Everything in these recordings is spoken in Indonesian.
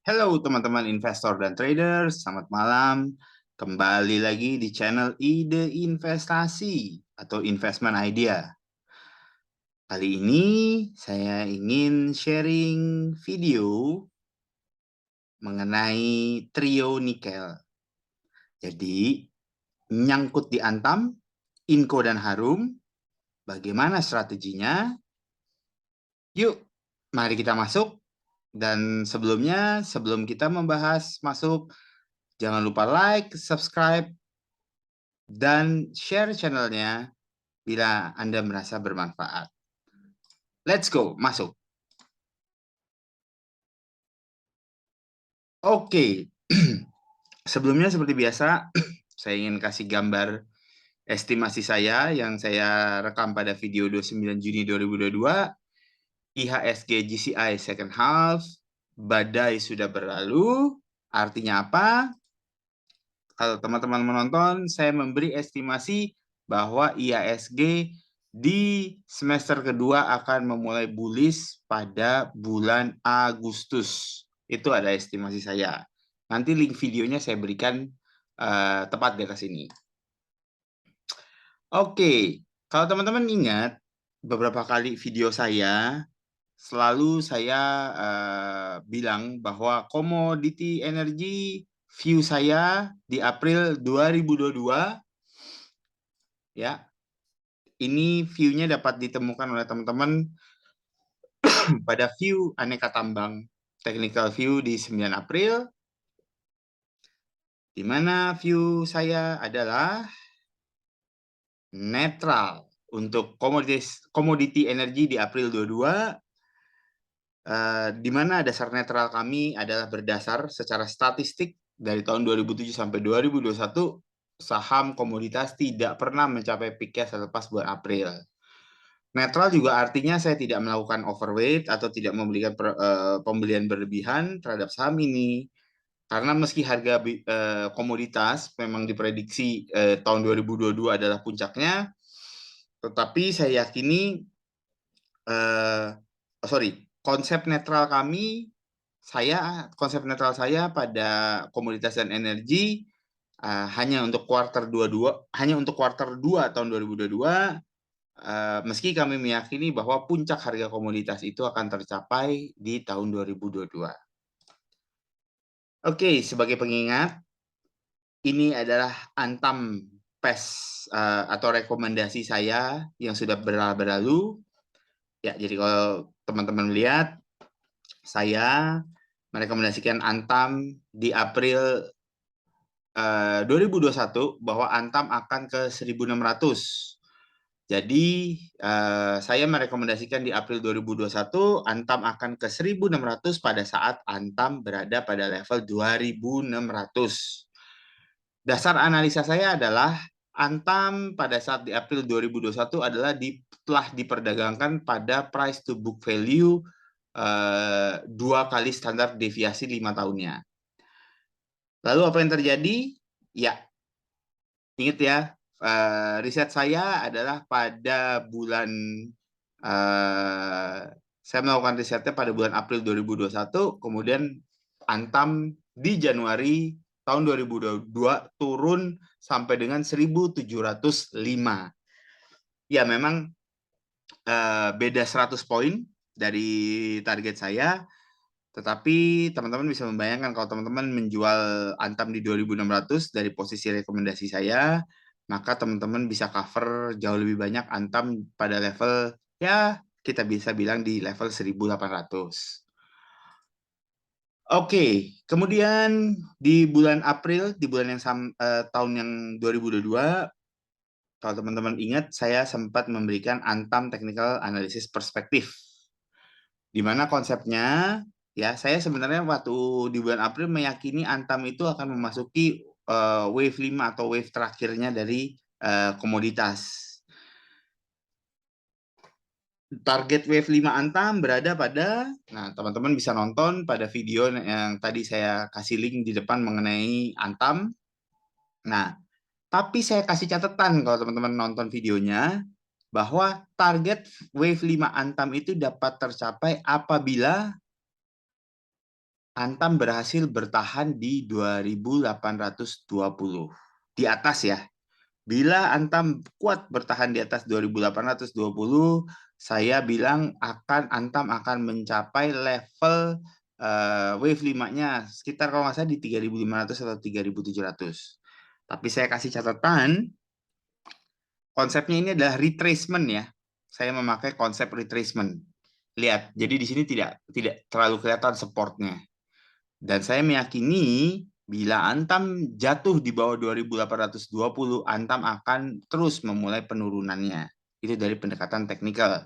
Halo teman-teman investor dan trader, selamat malam. Kembali lagi di channel Ide Investasi atau Investment Idea. Kali ini saya ingin sharing video mengenai trio nikel. Jadi, nyangkut di Antam, Inco dan Harum, bagaimana strateginya? Yuk, mari kita masuk. Dan sebelumnya, sebelum kita membahas masuk, jangan lupa like, subscribe, dan share channelnya bila Anda merasa bermanfaat. Let's go, masuk. Oke, sebelumnya seperti biasa, saya ingin kasih gambar estimasi saya yang saya rekam pada video 29 Juni 2022. IHSG GCI second half, badai sudah berlalu. Artinya apa? Kalau teman-teman menonton, saya memberi estimasi bahwa IHSG di semester kedua akan memulai bullish pada bulan Agustus. Itu ada estimasi saya. Nanti link videonya saya berikan tepat di atas ini. Oke, kalau teman-teman ingat, beberapa kali video saya, selalu saya bilang bahwa komoditi energi view saya di April 2022, ya, ini view-nya dapat ditemukan oleh teman-teman pada view aneka tambang technical view di 9 April, di mana view saya adalah netral untuk komoditi energi di April 22, di mana dasar netral kami adalah berdasar secara statistik dari tahun 2007 sampai 2021, saham komoditas tidak pernah mencapai peaknya selepas bulan April. Netral juga artinya saya tidak melakukan overweight atau tidak memberikan pembelian berlebihan terhadap saham ini. Karena meski harga komoditas memang diprediksi tahun 2022 adalah puncaknya, tetapi saya yakini, konsep netral netral saya pada komoditas dan energi hanya untuk kuartal 2 tahun 2022. Meski kami meyakini bahwa puncak harga komoditas itu akan tercapai di tahun 2022. Oke, sebagai pengingat, ini adalah Antam PES atau rekomendasi saya yang sudah berlalu. Ya, jadi kalau teman-teman lihat, saya merekomendasikan Antam di April 2021 bahwa Antam akan ke 1600. Jadi saya merekomendasikan di April 2021 Antam akan ke 1600 pada saat Antam berada pada level 2600. Dasar analisa saya adalah Antam pada saat di April 2021 adalah telah diperdagangkan pada price to book value 2 kali standar deviasi 5 tahunnya. Lalu apa yang terjadi? Ya, ingat ya, riset saya adalah pada bulan, saya melakukan risetnya pada bulan April 2021, kemudian Antam di Januari tahun 2022 turun sampai dengan 1705. Ya, memang beda 100 poin dari target saya, tetapi teman-teman bisa membayangkan kalau teman-teman menjual Antam di 2600 dari posisi rekomendasi saya, maka teman-teman bisa cover jauh lebih banyak Antam pada level, ya kita bisa bilang di level 1800. Oke, kemudian di bulan April, di bulan yang tahun yang 2022, kalau teman-teman ingat, saya sempat memberikan Antam Technical Analysis Perspektif, di mana konsepnya, ya, saya sebenarnya waktu di bulan April meyakini Antam itu akan memasuki wave 5 atau wave terakhirnya dari komoditas. Target wave 5 Antam berada pada, nah teman-teman bisa nonton pada video yang tadi saya kasih link di depan mengenai Antam. Nah, tapi saya kasih catatan kalau teman-teman nonton videonya, bahwa target wave 5 Antam itu dapat tercapai apabila Antam berhasil bertahan di 2820. Di atas ya. Bila Antam kuat bertahan di atas 2820, saya bilang Antam akan mencapai level wave 5-nya sekitar kalau nggak salah di 3500 atau 3700. Tapi saya kasih catatan, konsepnya ini adalah retracement ya. Saya memakai konsep retracement. Lihat, jadi di sini tidak terlalu kelihatan supportnya. Dan saya meyakini bila Antam jatuh di bawah 2820, Antam akan terus memulai penurunannya. Itu dari pendekatan teknikal.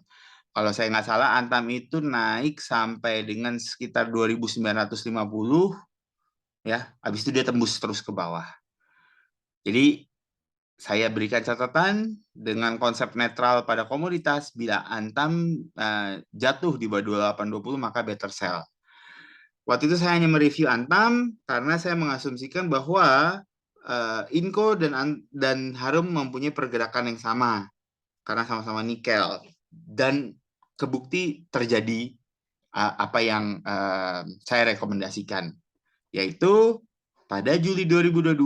Kalau saya nggak salah, Antam itu naik sampai dengan sekitar 2950, ya. Habis itu dia tembus terus ke bawah. Jadi saya berikan catatan dengan konsep netral pada komoditas, bila Antam jatuh di bawah 2820 maka better sell. Waktu itu saya hanya mereview Antam karena saya mengasumsikan bahwa Inco dan Harum mempunyai pergerakan yang sama karena sama-sama nikel, dan kebukti terjadi apa yang saya rekomendasikan, yaitu pada Juli 2022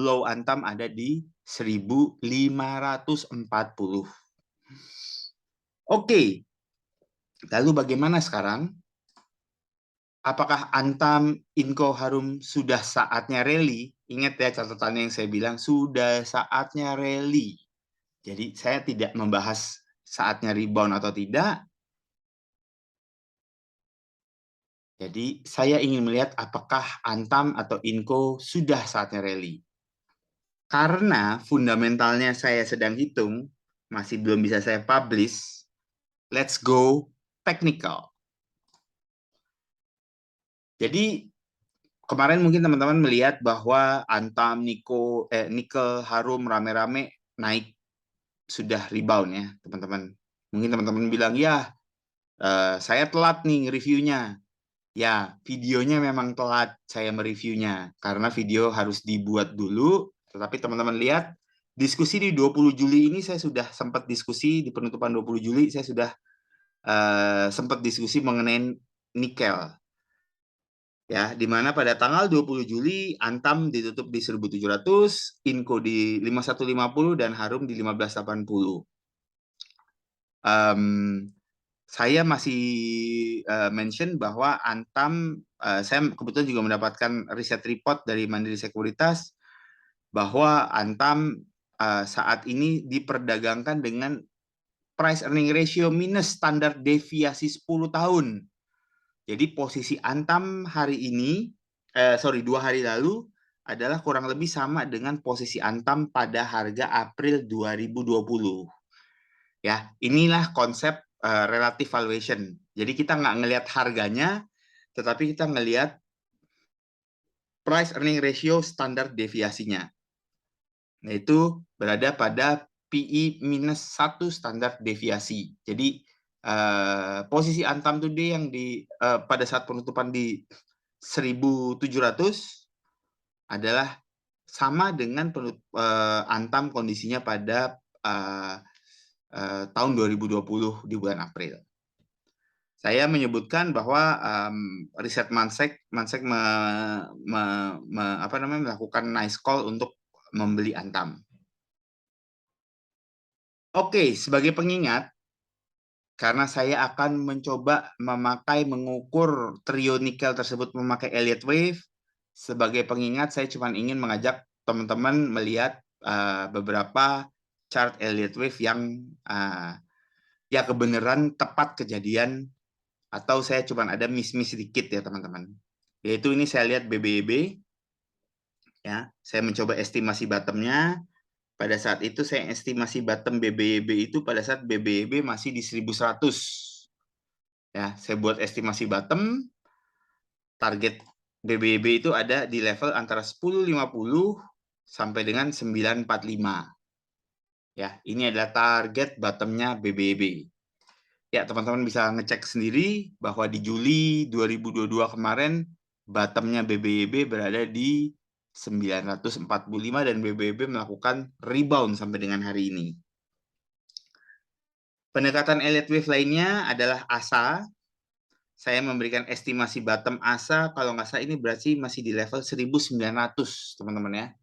low Antam ada di 1540. Oke, lalu bagaimana sekarang? Apakah Antam, Inco, Harum sudah saatnya rally? Ingat ya catatannya yang saya bilang, sudah saatnya rally. Jadi saya tidak membahas saatnya rebound atau tidak. Jadi saya ingin melihat apakah Antam atau Inco sudah saatnya rally. Karena fundamentalnya saya sedang hitung, masih belum bisa saya publish, let's go technical. Jadi kemarin mungkin teman-teman melihat bahwa Antam, Nikel, Harum rame-rame naik, sudah rebound ya teman-teman. Mungkin teman-teman bilang, ya saya telat nih reviewnya. Ya, videonya memang telat saya mereviewnya karena video harus dibuat dulu. Tetapi teman-teman lihat, diskusi di 20 Juli ini saya sudah sempat diskusi, di penutupan 20 Juli saya sudah sempat diskusi mengenai nikel. Ya, di mana pada tanggal 20 Juli Antam ditutup di 1700, Inco di 5150 dan Harum di 1580. Saya masih mention bahwa Antam, saya kebetulan juga mendapatkan riset report dari Mandiri Sekuritas bahwa Antam saat ini diperdagangkan dengan price earning ratio minus standar deviasi 10 tahun. Jadi posisi Antam hari ini, 2 hari lalu adalah kurang lebih sama dengan posisi Antam pada harga April 2020. Ya, inilah konsep relative valuation. Jadi kita nggak ngelihat harganya, tetapi kita ngelihat price earning ratio standar deviasinya. Yaitu berada pada PE minus 1 standar deviasi. Jadi posisi Antam today yang pada saat penutupan di 1700 adalah sama dengan Antam kondisinya pada tahun 2020 di bulan April. Saya menyebutkan bahwa riset Mansek melakukan nice call untuk membeli Antam. Oke, sebagai pengingat, karena saya akan mencoba mengukur trio nikel tersebut memakai Elliott Wave, sebagai pengingat saya cuma ingin mengajak teman-teman melihat beberapa chart Elliott Wave yang ya kebenaran tepat kejadian, atau saya cuma ada miss sedikit ya teman-teman. Yaitu ini saya lihat BBB, ya, saya mencoba estimasi bottomnya. Pada saat itu saya estimasi bottom BBB itu pada saat BBB masih di 1100. Ya, saya buat estimasi bottom, target BBB itu ada di level antara 1050 sampai dengan 945. Ya, ini adalah target bottomnya BBB. Ya, teman-teman bisa ngecek sendiri bahwa di Juli 2022 kemarin bottomnya BBB berada di 945 dan BBB melakukan rebound sampai dengan hari ini. Pendekatan Elliott Wave lainnya adalah ASA. saya memberikan estimasi bottom ASA, kalau nggak salah ini berarti masih di level 1900, teman-teman ya.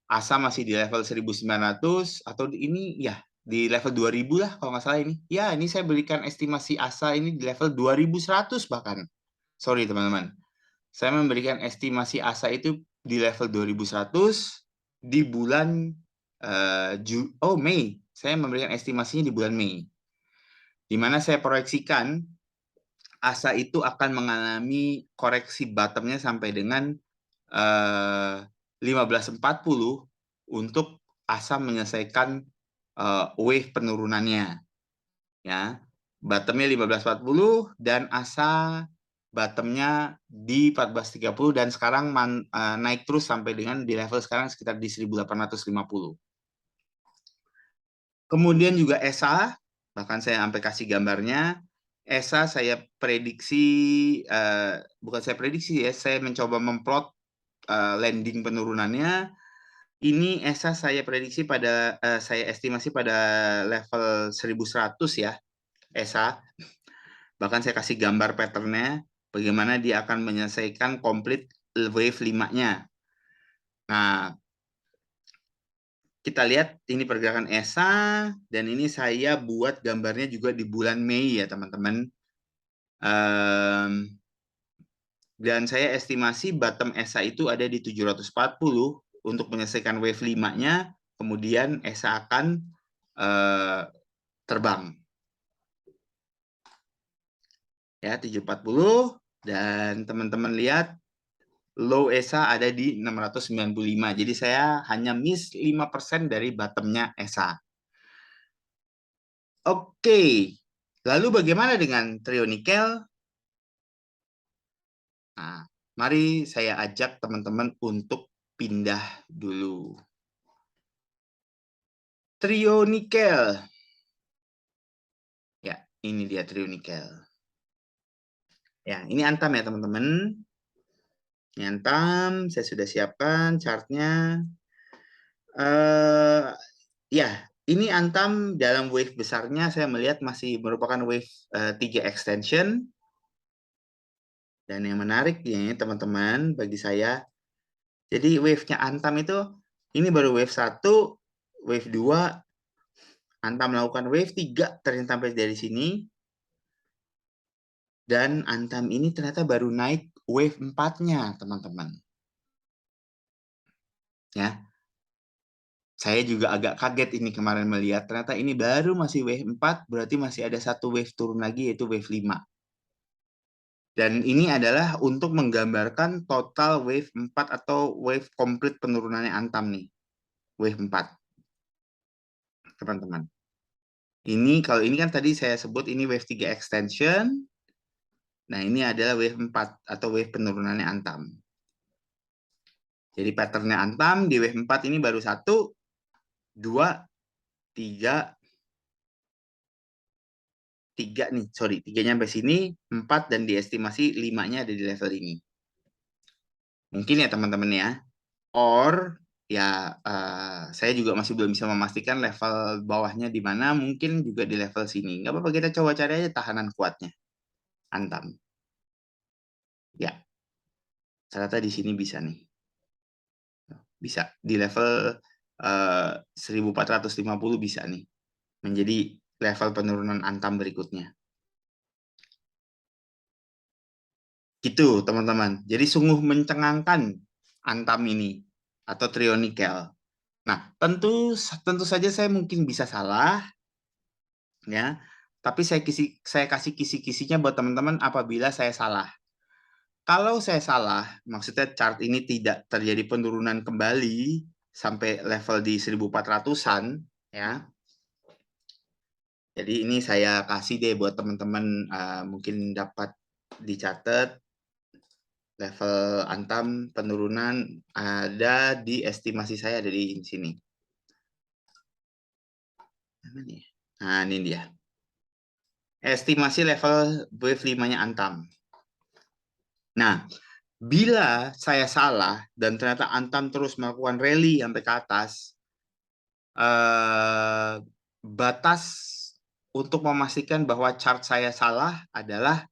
ASA masih di level 1900, atau ini ya di level 2000 lah kalau nggak salah ini. Ya, ini saya berikan estimasi ASA ini di level 2100 bahkan. Sorry teman-teman. Saya memberikan estimasi ASA itu di level 2100 di bulan Mei. Saya memberikan estimasinya di bulan Mei. Di mana saya proyeksikan ASA itu akan mengalami koreksi bottomnya sampai dengan 1540 untuk ASA menyelesaikan wave penurunannya. Ya, bottomnya 1540 dan ASA bottomnya di 1430 dan sekarang naik terus sampai dengan di level sekarang sekitar di 1850. Kemudian juga ESA, bahkan saya sampai kasih gambarnya. ESA saya prediksi, bukan saya prediksi ya, saya mencoba memplot landing penurunannya. Ini ESA saya prediksi pada, saya estimasi pada level 1100 ya, ESA. Bahkan saya kasih gambar patternnya, bagaimana dia akan menyelesaikan complete wave 5-nya. Nah, kita lihat ini pergerakan ESA, dan ini saya buat gambarnya juga di bulan Mei ya teman-teman. Dan saya estimasi bottom ESA itu ada di 740 untuk menyelesaikan wave 5-nya, kemudian ESA akan terbang. Ya, 740, dan teman-teman lihat low ESA ada di 695. Jadi saya hanya miss 5% dari bottomnya ESA. Oke, lalu bagaimana dengan trio nikel? Nah, mari saya ajak teman-teman untuk pindah dulu. Trio nikel. Ya, ini dia trio nikel. Ya, ini Antam ya teman-teman. Ini Antam, saya sudah siapkan chartnya. Ya, ini Antam dalam wave besarnya saya melihat masih merupakan wave 3 extension. Dan yang menarik ini teman-teman bagi saya, jadi wave-nya Antam itu, ini baru wave 1, wave 2, Antam melakukan wave 3 ternyata sampai dari sini. Dan Antam ini ternyata baru naik wave 4-nya teman-teman. Ya, saya juga agak kaget ini kemarin melihat, ternyata ini baru masih wave 4, berarti masih ada satu wave turun lagi yaitu wave 5. Dan ini adalah untuk menggambarkan total wave 4 atau wave komplit penurunannya Antam nih. Wave 4. Teman-teman. Ini kalau ini kan tadi saya sebut ini wave 3 extension. Nah, ini adalah wave 4 atau wave penurunannya Antam. Jadi patternnya Antam di wave 4 ini baru 1, 2, 3, 3 nih, sorry, 3-nya sampai sini, 4 dan diestimasi 5-nya ada di level ini. Mungkin ya teman-teman ya. Or ya saya juga masih belum bisa memastikan level bawahnya di mana, mungkin juga di level sini. Nggak apa-apa, kita coba cari aja tahanan kuatnya. Antam. Ya, ternyata di sini bisa nih. Bisa, di level 1450 bisa nih. Menjadi level penurunan Antam berikutnya. Gitu teman-teman. Jadi sungguh mencengangkan Antam ini atau trio nikel. Nah, tentu saja saya mungkin bisa salah, ya. Tapi saya kasih kisi-kisinya buat teman-teman apabila saya salah. Kalau saya salah, maksudnya chart ini tidak terjadi penurunan kembali sampai level di 1400-an, ya. Jadi ini saya kasih deh buat teman-teman, mungkin dapat dicatat level Antam penurunan ada di estimasi saya ada di sini. Nah, ini dia. Estimasi level wave 5-nya Antam. Nah, bila saya salah dan ternyata Antam terus melakukan rally sampai ke atas, batas untuk memastikan bahwa chart saya salah adalah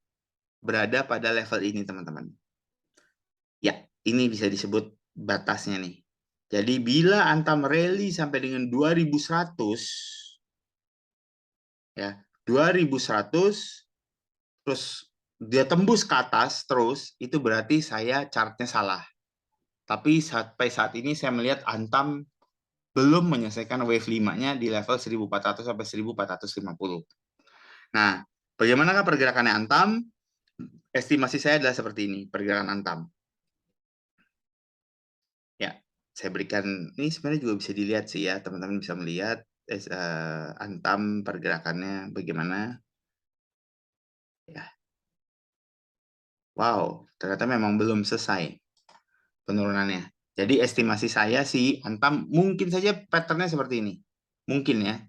berada pada level ini, teman-teman. Ya, ini bisa disebut batasnya nih. Jadi bila Antam rally sampai dengan 2100, ya, 2100, terus dia tembus ke atas terus, itu berarti saya chartnya salah. Tapi sampai saat ini saya melihat Antam belum menyelesaikan wave 5-nya di level 1400 sampai 1450. Nah, bagaimanakah pergerakannya Antam? Estimasi saya adalah seperti ini, pergerakan Antam. Ya, saya berikan, ini sebenarnya juga bisa dilihat sih ya, teman-teman bisa melihat Antam pergerakannya bagaimana. Ya, wow, ternyata memang belum selesai penurunannya. Jadi estimasi saya sih Antam mungkin saja patternnya seperti ini. Mungkin ya.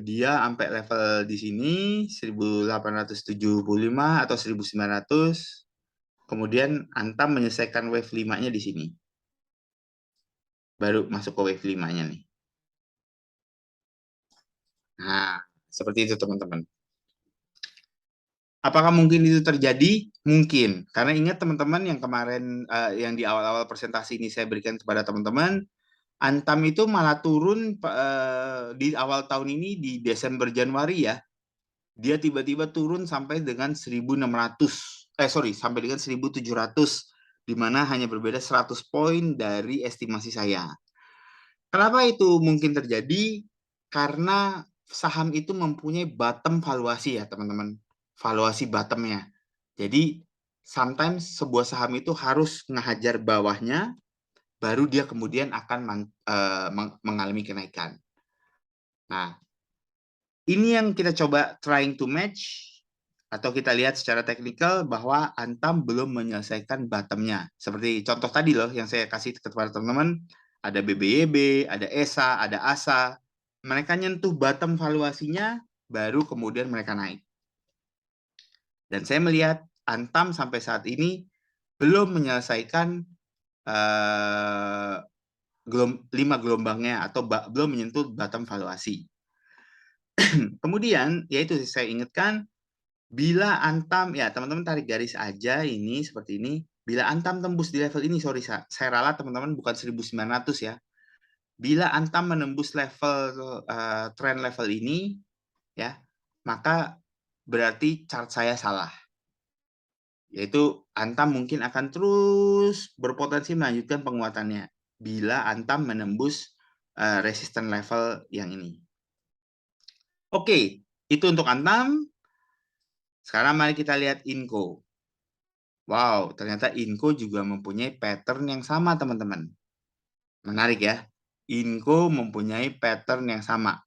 Dia sampai level di sini 1875 atau 1900. Kemudian Antam menyelesaikan wave 5-nya di sini. Baru masuk ke wave 5-nya nih. Nah, seperti itu teman-teman. Apakah mungkin itu terjadi? Mungkin. Karena ingat teman-teman yang kemarin, yang di awal-awal presentasi ini saya berikan kepada teman-teman, Antam itu malah turun di awal tahun ini di Desember Januari ya. Dia tiba-tiba turun sampai dengan 1600, sampai dengan 1700, di mana hanya berbeda 100 poin dari estimasi saya. Kenapa itu mungkin terjadi? Karena saham itu mempunyai bottom valuasi ya teman-teman. Valuasi bottomnya. Jadi sometimes sebuah saham itu harus ngehajar bawahnya, baru dia kemudian akan mengalami kenaikan. Nah, ini yang kita coba trying to match, atau kita lihat secara teknikal bahwa Antam belum menyelesaikan bottomnya. Seperti contoh tadi loh yang saya kasih kepada teman-teman, ada BBYB, ada ESA, ada ASA. Mereka nyentuh bottom valuasinya, baru kemudian mereka naik. Dan saya melihat Antam sampai saat ini belum menyelesaikan 5 gelombangnya atau belum menyentuh bottom valuasi. Kemudian, yaitu saya ingatkan, bila Antam, ya teman-teman tarik garis aja ini seperti ini. Bila Antam tembus di level ini, sorry saya ralat teman-teman, bukan 1900 ya. Bila Antam menembus level trend level ini, ya, maka berarti chart saya salah. Yaitu Antam mungkin akan terus berpotensi melanjutkan penguatannya bila Antam menembus resistance level yang ini. Oke, itu untuk Antam. Sekarang mari kita lihat Inco. Wow, ternyata Inco juga mempunyai pattern yang sama, teman-teman. Menarik ya. Inco mempunyai pattern yang sama.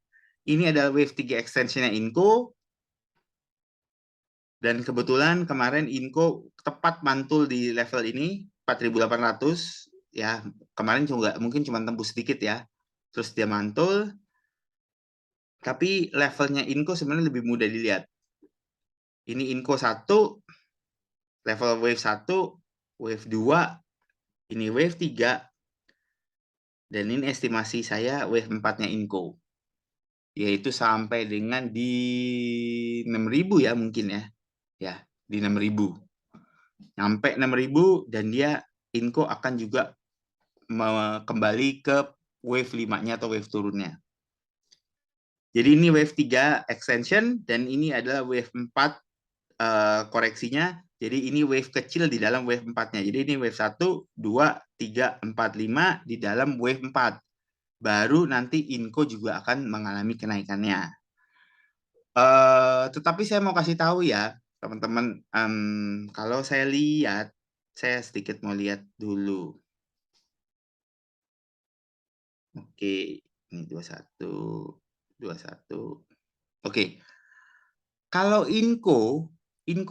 Ini adalah wave 3 extension-nya Inco. Dan kebetulan kemarin Inco tepat mantul di level ini, 4.800. Ya, kemarin juga mungkin cuma tembus sedikit ya. Terus dia mantul. Tapi levelnya Inco sebenarnya lebih mudah dilihat. Ini Inco 1, level wave 1, wave 2, ini wave 3, dan ini estimasi saya wave 4-nya Inco. Yaitu sampai dengan di 6.000 ya mungkin ya. Ya, di 6.000. Sampai 6.000 dan dia Inco akan juga kembali ke wave 5-nya atau wave turunnya. Jadi ini wave 3 extension dan ini adalah wave 4 koreksinya. Jadi ini wave kecil di dalam wave 4-nya. Jadi ini wave 1, 2, 3, 4, 5 di dalam wave 4. Baru nanti Inco juga akan mengalami kenaikannya. Tetapi saya mau kasih tahu ya, teman-teman, kalau saya lihat, saya sedikit mau lihat dulu. Oke, ini 21, 21. Oke, kalau Inco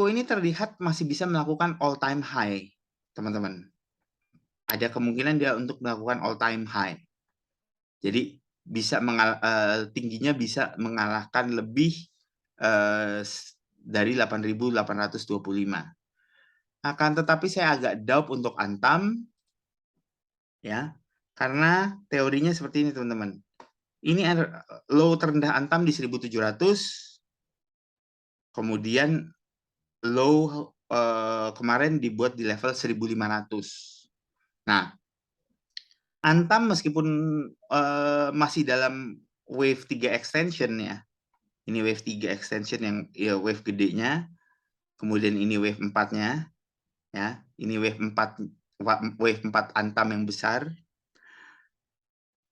ini terlihat masih bisa melakukan all time high, teman-teman. Ada kemungkinan dia untuk melakukan all time high. Jadi bisa tingginya bisa mengalahkan lebih dari 8.825. Akan tetapi saya agak doubt untuk Antam ya. Karena teorinya seperti ini, teman-teman. Ini low terendah Antam di 1.700, Kemudian low kemarin dibuat di level 1.500. Nah, Antam meskipun masih dalam wave 3 extension ya. Ini wave 3 extension yang ya, wave gedenya. Kemudian ini wave 4-nya ya. Ini wave 4 Antam yang besar.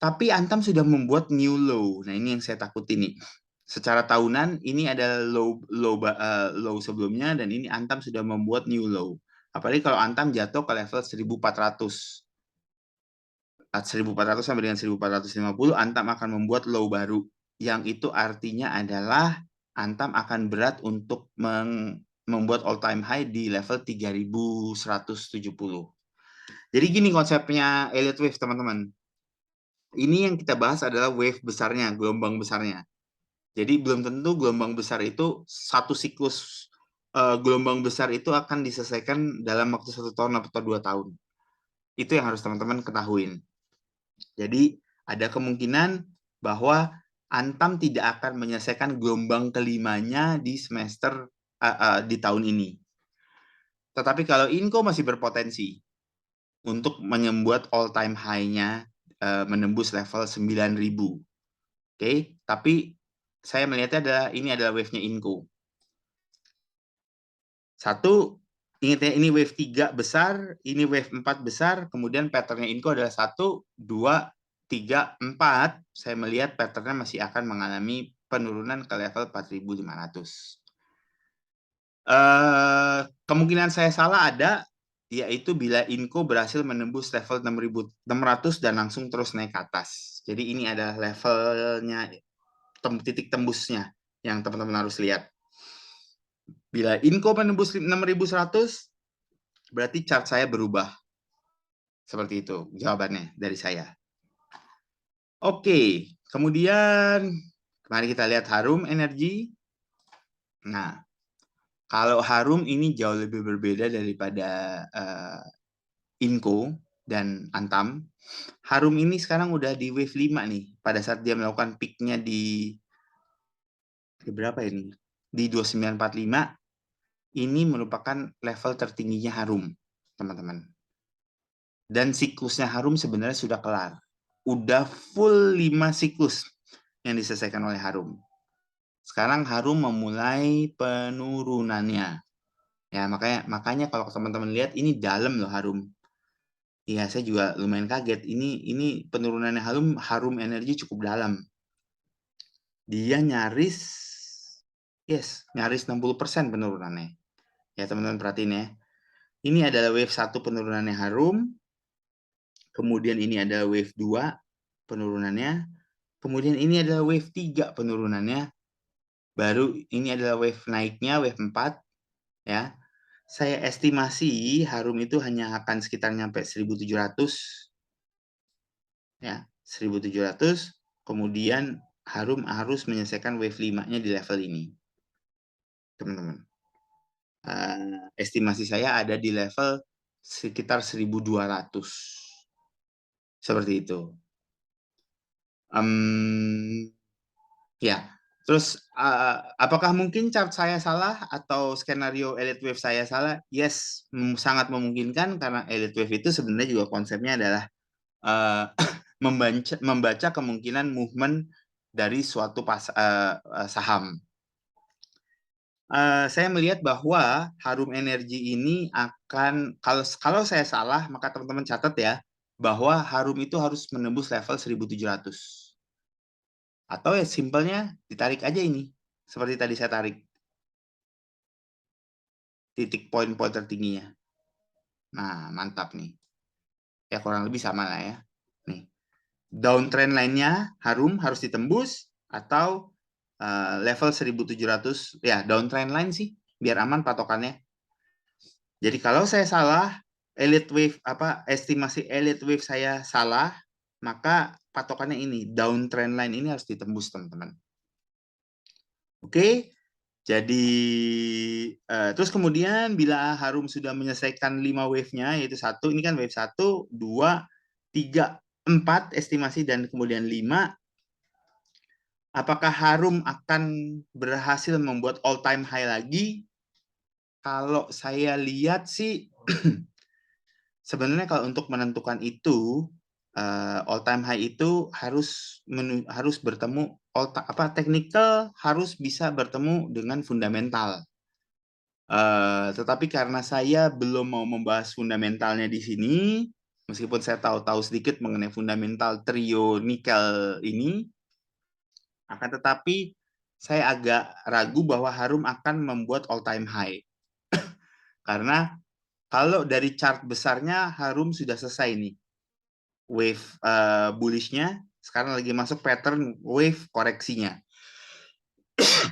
Tapi Antam sudah membuat new low. Nah, ini yang saya takuti nih. Secara tahunan ini ada low sebelumnya dan ini Antam sudah membuat new low. Apalagi kalau Antam jatuh ke level 1.400. 1.400 sampai dengan 1.450, Antam akan membuat low baru. Yang itu artinya adalah Antam akan berat untuk membuat all time high di level 3.170. Jadi gini konsepnya Elliott Wave, teman-teman. Ini yang kita bahas adalah wave besarnya, gelombang besarnya. Jadi belum tentu gelombang besar itu satu siklus gelombang besar itu akan diselesaikan dalam waktu 1 tahun atau 2 tahun. Itu yang harus teman-teman ketahuin. Jadi ada kemungkinan bahwa Antam tidak akan menyelesaikan gelombang kelimanya di semester di tahun ini. Tetapi kalau Inco masih berpotensi untuk membuat all time high-nya menembus level 9.000. Oke, tapi saya melihatnya adalah ini adalah wave-nya Inco. Satu, ingat ya, ini wave 3 besar, ini wave 4 besar, kemudian pattern-nya Inco adalah 1, 2, 3, 4. Saya melihat pattern-nya masih akan mengalami penurunan ke level 4.500. Kemungkinan saya salah ada, yaitu bila Inco berhasil menembus level 6.600 dan langsung terus naik ke atas. Jadi ini adalah levelnya, titik tembusnya yang teman-teman harus lihat. Bila Inco menembus 6.100, berarti chart saya berubah. Seperti itu jawabannya dari saya. Oke, kemudian mari kita lihat Harum Energi. Nah, kalau Harum ini jauh lebih berbeda daripada Inco dan Antam. Harum ini sekarang udah di wave 5 nih. Pada saat dia melakukan peak-nya di berapa ini? Di 2945. Ini merupakan level tertingginya Harum, teman-teman. Dan siklusnya Harum sebenarnya sudah kelar. Udah full 5 siklus yang diselesaikan oleh Harum. Sekarang Harum memulai penurunannya. Ya, makanya kalau teman-teman lihat ini dalam loh Harum. Iya, saya juga lumayan kaget. Ini penurunannya Harum Energi cukup dalam. Dia nyaris 60% penurunannya. Ya, teman-teman perhatiin ya. Ini adalah wave 1 penurunannya Harum. Kemudian ini adalah wave 2 penurunannya. Kemudian ini adalah wave 3 penurunannya. Baru ini adalah wave naiknya, wave 4. Ya. Saya estimasi Harum itu hanya akan sekitar nyampe 1.700. Ya, 1.700. Kemudian Harum harus menyelesaikan wave 5-nya di level ini. Teman-teman. Estimasi saya ada di level sekitar 1.200. Seperti itu. Ya, terus apakah mungkin chart saya salah atau skenario Elliott Wave saya salah? Yes, sangat memungkinkan karena Elliott Wave itu sebenarnya juga konsepnya adalah membaca kemungkinan movement dari suatu saham. Saya melihat bahwa Harum Energi ini akan, kalau saya salah, maka teman-teman catat ya, bahwa Harum itu harus menembus level 1.700. Atau ya simpelnya ditarik aja ini. Seperti tadi saya tarik. Titik poin-poin tertingginya. Nah, mantap nih. Ya kurang lebih sama lah ya. Nih. Downtrend lainnya Harum harus ditembus atau level 1.700. Ya, downtrend line sih. Biar aman patokannya. Jadi kalau saya salah, estimasi Elliott Wave saya salah, maka patokannya ini, downtrend line ini harus ditembus, teman-teman. Oke, jadi terus kemudian bila Harum sudah menyelesaikan 5 wave-nya, yaitu 1, ini kan wave 1, 2, 3, 4 estimasi, dan kemudian 5, Apakah Harum akan berhasil membuat all time high lagi? Kalau saya lihat sih, sebenarnya kalau untuk menentukan itu, all time high itu harus bertemu technical harus bisa bertemu dengan fundamental. Tetapi karena saya belum mau membahas fundamentalnya di sini, meskipun saya tahu-tahu sedikit mengenai fundamental trio nikel ini, akan tetapi saya agak ragu bahwa Harum akan membuat all time high. Karena kalau dari chart besarnya Harum sudah selesai nih. Wave bullish-nya, sekarang lagi masuk pattern wave koreksinya.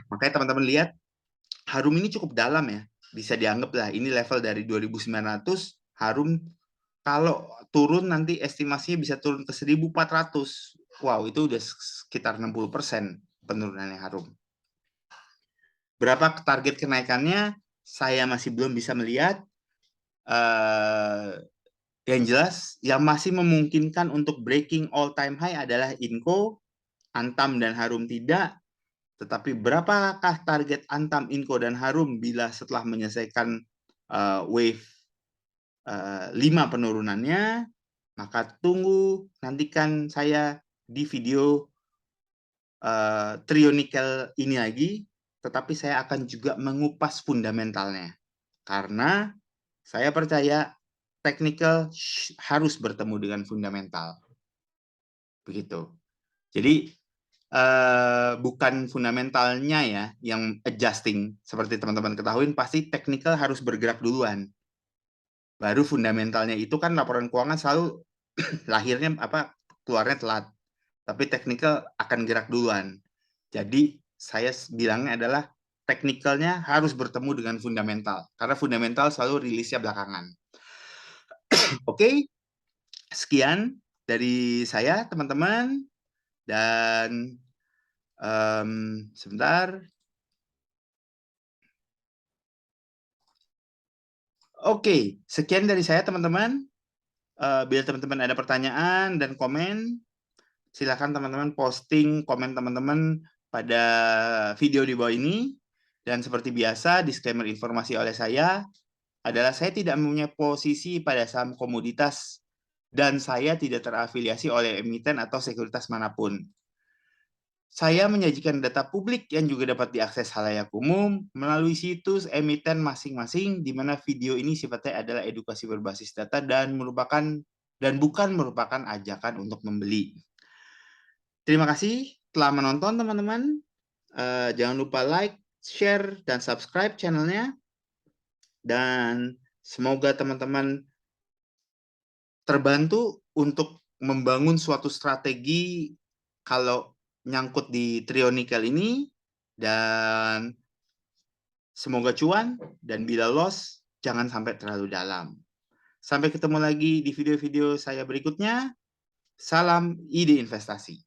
Makanya teman-teman lihat, Harum ini cukup dalam ya. Bisa dianggap lah, ini level dari 2.900, Harum kalau turun nanti estimasinya bisa turun ke 1.400. Wow, itu udah sekitar 60% penurunannya Harum. Berapa target kenaikannya, saya masih belum bisa melihat. Yang jelas, yang masih memungkinkan untuk breaking all time high adalah Inco, Antam dan Harum tidak. Tetapi berapakah target Antam, Inco, dan Harum bila setelah menyelesaikan wave 5 penurunannya? Maka tunggu, nantikan saya di video trio nikel ini lagi. Tetapi saya akan juga mengupas fundamentalnya. Karena saya percaya technical harus bertemu dengan fundamental. Begitu. Jadi bukan fundamentalnya ya yang adjusting, seperti teman-teman ketahui, pasti technical harus bergerak duluan. Baru fundamentalnya itu kan laporan keuangan selalu lahirnya keluarnya telat. Tapi technical akan gerak duluan. Jadi saya bilangnya adalah technicalnya harus bertemu dengan fundamental. Karena fundamental selalu rilisnya belakangan. Oke, sekian dari saya teman-teman. Dan sebentar. Oke, sekian dari saya teman-teman. Bila teman-teman ada pertanyaan dan komen, silakan teman-teman posting komen teman-teman pada video di bawah ini. Dan seperti biasa, disclaimer informasi oleh saya adalah saya tidak mempunyai posisi pada saham komoditas dan saya tidak terafiliasi oleh emiten atau sekuritas manapun. Saya menyajikan data publik yang juga dapat diakses halayak umum melalui situs emiten masing-masing, di mana video ini sifatnya adalah edukasi berbasis data dan bukan merupakan ajakan untuk membeli. Terima kasih telah menonton teman-teman. Jangan lupa like, share, dan subscribe channelnya. Dan semoga teman-teman terbantu untuk membangun suatu strategi kalau nyangkut di trio nikel ini, dan semoga cuan, dan bila loss jangan sampai terlalu dalam. Sampai ketemu lagi di video-video saya berikutnya. Salam ide investasi.